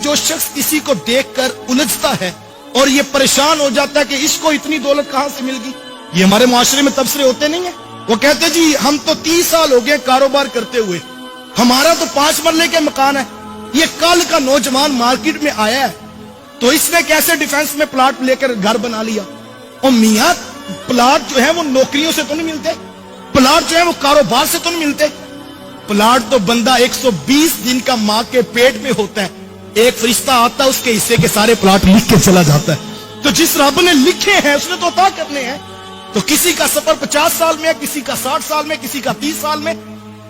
जो शख्स किसी को देखकर उलझता है और ये परेशान हो जाता है कि इसको इतनी दौलत कहां से मिल गई, ये हमारे मुआशरे में तबसरे होते नहीं है। वो कहते जी हम तो 30 साल हो गए कारोबार करते हुए, हमारा तो 5 मरले के मकान है, ये कल का नौजवान मार्केट में आया है तो इसने कैसे डिफेंस में प्लाट लेकर घर बना लिया। और मियां प्लाट जो है वो नौकरियों से तो नहीं मिलते, प्लाट जो है वो कारोबार से तो नहीं मिलते। प्लाट तो बंदा 120 दिन का मां के पेट में होता है, एक फरिश्ता आता है उसके हिस्से के सारे प्लाट लिख के चला जाता है। तो जिस रब ने लिखे हैं उसने तो अता करने हैं। तो किसी का सफर 50 साल में है, किसी का 60 साल में, किसी का 30 साल में,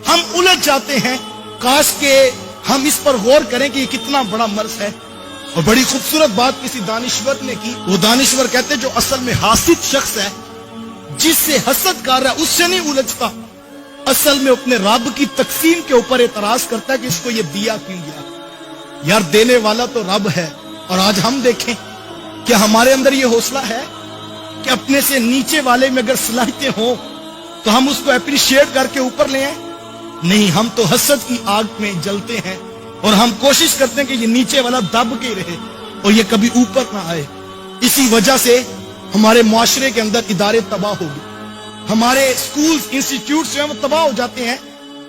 हम उलझ जाते हैं। काश के हम इस पर गौर करें कि ये कितना बड़ा मर्ज है। और बड़ी खूबसूरत बात किसी दानिश्वर ने की। वो दानिश्वर कहते जो असल में हासिद शख्स है, जिससे हसद कर रहा है उससे नहीं उलझता, असल में अपने रब की तकसीम के ऊपर एतराज करता है कि इसको ये दिया क्यों गया। यार देने वाला तो रब है। और आज हम देखें कि हमारे अंदर ये हौसला है कि अपने से नीचे वाले में अगर सलाहियतें हो तो हम उसको अप्रिशिएट करके ऊपर ले आए। नहीं, हम तो हसद की आग में जलते हैं और हम कोशिश करते हैं कि ये नीचे वाला दब के रहे और ये कभी ऊपर ना आए। इसी वजह से हमारे मुआशरे के अंदर इदारे तबाह हो गए, हमारे स्कूल्स इंस्टीट्यूट जो है वो तबाह हो जाते हैं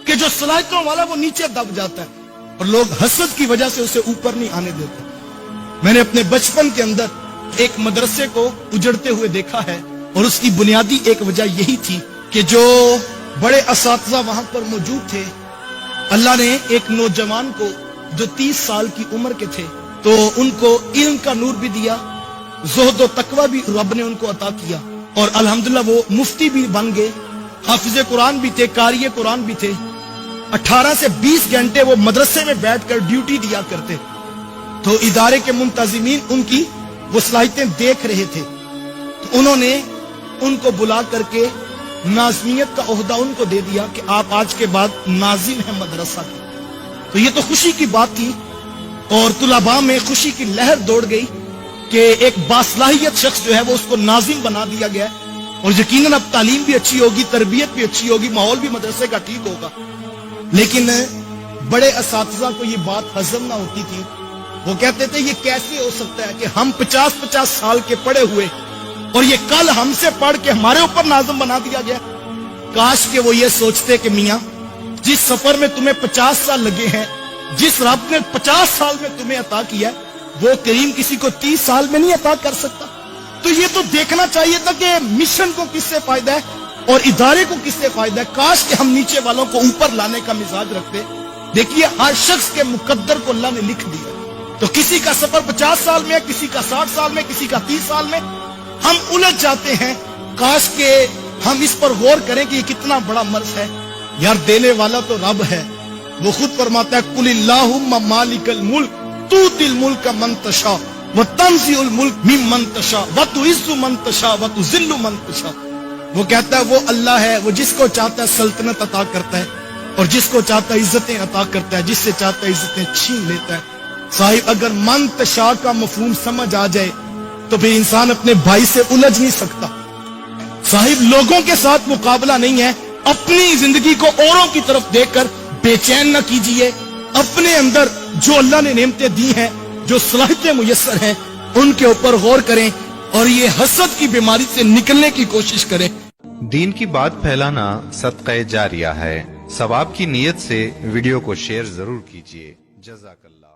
कि जो सलाहियतों वाला वो नीचे दब जाता है और लोग हसद की वजह से उसे ऊपर नहीं आने देते। मैंने अपने बचपन के अंदर एक मदरसे को उजड़ते हुए देखा है और उसकी बुनियादी एक वजह यही थी कि जो बड़े असातिज़ा वहां पर मौजूद थे, अल्लाह ने एक नौजवान को जो 30 साल की उम्र के थे तो उनको इल्म का नूर भी दिया, ज़ुहद और तकवा भी रब ने उनको अता किया और अल्हम्दुलिल्लाह वो मुफ्ती भी बन गए, हाफिज़े कुरान भी थे, कारी कुरान भी थे। 18 से 20 घंटे वो मदरसे में बैठकर ड्यूटी दिया करते। तो इदारे के मुंतजिमीन उनकी वो सलाहियतें देख रहे थे तो उन्होंने उनको बुला करके नाज़मियत का ओहदा उनको दे दिया कि आप आज के बाद नाजिम हैं मदरसा के। तो ये तो खुशी की बात थी और तुलबा में खुशी की लहर दौड़ गई कि एक बासलाहियत शख्स जो है वो उसको नाजिम बना दिया गया और यकीनन अब तालीम भी अच्छी होगी, तरबियत भी अच्छी होगी, माहौल भी मदरसे का ठीक होगा। लेकिन बड़े असातिज़ा को ये बात हजम ना होती थी। वो कहते थे ये कैसे हो सकता है कि हम 50-50 साल के पढ़े हुए और ये कल हमसे पढ़ के हमारे ऊपर नाज़िम बना दिया गया। काश के वो ये सोचते कि मियां जिस सफर में तुम्हें 50 साल लगे हैं, जिस रब ने 50 साल में तुम्हें अता किया, वो करीम किसी को 30 साल में नहीं अता कर सकता। तो ये तो देखना चाहिए था कि मिशन को किससे फायदा है और इदारे को किससे फायदा है। काश कि हम नीचे वालों को ऊपर लाने का मिजाज रखते। देखिए हर शख्स के मुकद्दर को अल्लाह ने लिख दिया। तो किसी का सफर 50 साल में, किसी का 60 साल में, किसी का 30 साल में, हम उलझ जाते हैं। काश के हम इस पर गौर करें कि ये कितना बड़ा मर्ज है। यार देने वाला तो रब है। वो खुद फरमाता है कुलिल्लाहुम्मा मालिकल मुल्क तूतिल मुल्क मन तशा व तंज़िउल मुल्क मिम्मन तशा व तुइज़्ज़ु मन तशा व तुज़िल्लु मन तशा। वो कहता है वो अल्लाह है, वो जिसको चाहता है सल्तनत अता करता है और जिसको चाहता है इज्जतें अता करता है, जिससे चाहता है इज्जतें छीन लेता है। साहिब अगर मन तशा का मफहूम समझ आ जाए तो फिर इंसान अपने भाई से उलझ नहीं सकता। साहिब लोगों के साथ मुकाबला नहीं है, अपनी जिंदगी को औरों की तरफ देखकर बेचैन न कीजिए। अपने अंदर जो अल्लाह ने नेमतें दी हैं, जो सलाहियतें मुयस्सर हैं, उनके ऊपर गौर करें और ये हसद की बीमारी से निकलने की कोशिश करें। दीन की बात फैलाना सदक़े जारिया है। सवाब की नीयत से वीडियो को शेयर जरूर कीजिए। जज़ाकल्लाह।